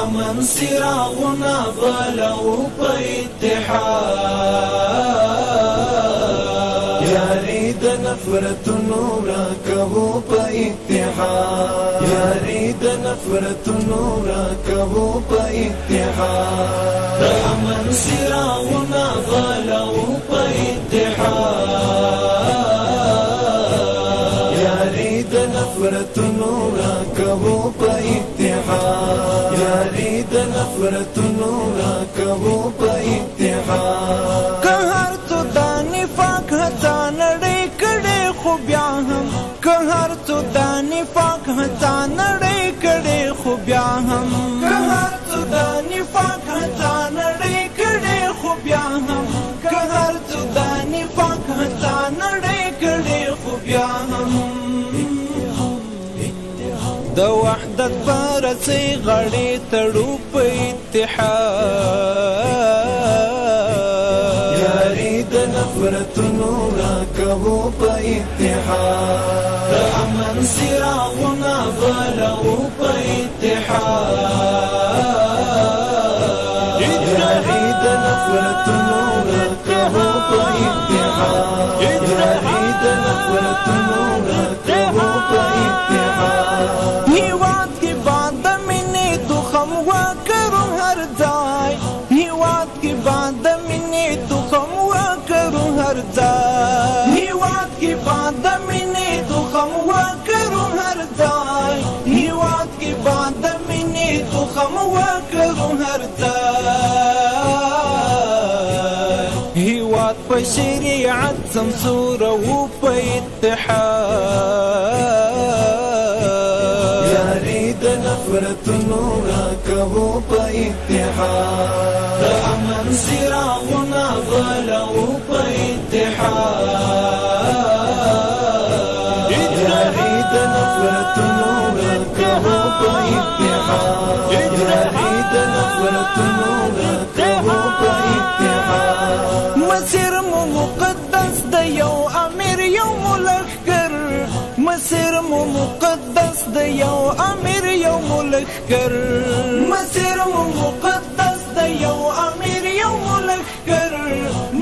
امن څراغونه بلو په اتحاد یاري د نفرتونو راکوو په اتحاد یاري د نفرتونو راکوو په اتحاد د امن څراغونه بلو په اتحاد یاري د نفرتونو راکوو په اتحاد یاري د نفرتونو راکوو په اتحاد که هر څو د نفاق هڅه نړۍ کړې خو بیا هم که هر څو د نفاق هڅه نړۍ کړې خو بیا هم که هر څو د نفاق هڅه نړۍ کړې خو بیا هم که هر څو د نفاق هڅه نړۍ کړې خو بیا هم د وحدت پرسي غړې تړو په اتحاد یاري د نفرتونو راکوو په اتحاد د امن څراغونه بلو په اتحاد یاري د نفرتونو راکوو په اتحاد یاري د نفرتونو راکوو په اتحاد هیواد کی باد مینه تو خم وا کرو هر ځای هیواد کی باد مینه تو خم وا کرو هر ځای هیواد کی باد مینه تو خم وا کرو هر ځای هیواد کی باد مینه تو خم وا کرو هر ځای هیواد په شریعت سمسور او په اتحاد یاري د نفرتونو راکوو په اتحاد د امن څراغونه بلو په اتحاد یاري د نفرتونو راکوو په اتحاد یاري د نفرتونو راکوو په اتحاد مسیر مو مقدس د یو امیر یو ملخکر مسیر مو مقدس د یو امیر یو ملخکر مسیر مو مقدس د یو امیر یو ملخکر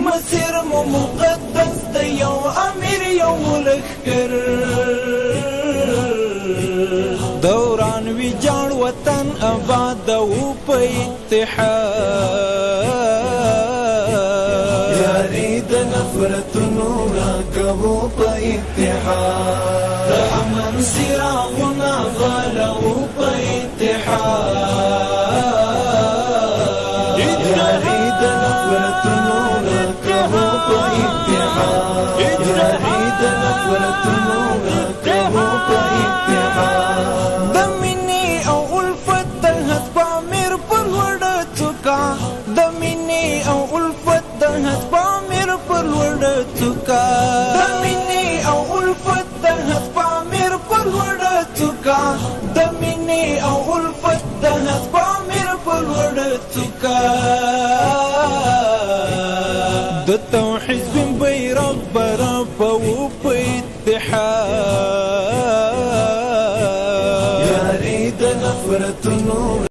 مسیر مو مقدس د یو امیر یو ملخکر دوران ویجاړ وطن آباد او په اتحاد یاري د نفرتونو راکوو په اتحاد د امن څراغونه بلو په اتحاد یاري د نفرتونو راکوو په اتحاد یاري د نفرتونو راکوو په اتحاد د مینې او الفت د حسب امیر پر وړه څوکا د مینې او الفت د حسب امیر پر وړه څوکا د مینې او الفت د حسب امیر پر وړه څوکا د مینې او الفت د حسب امیر پر وړه څوکا د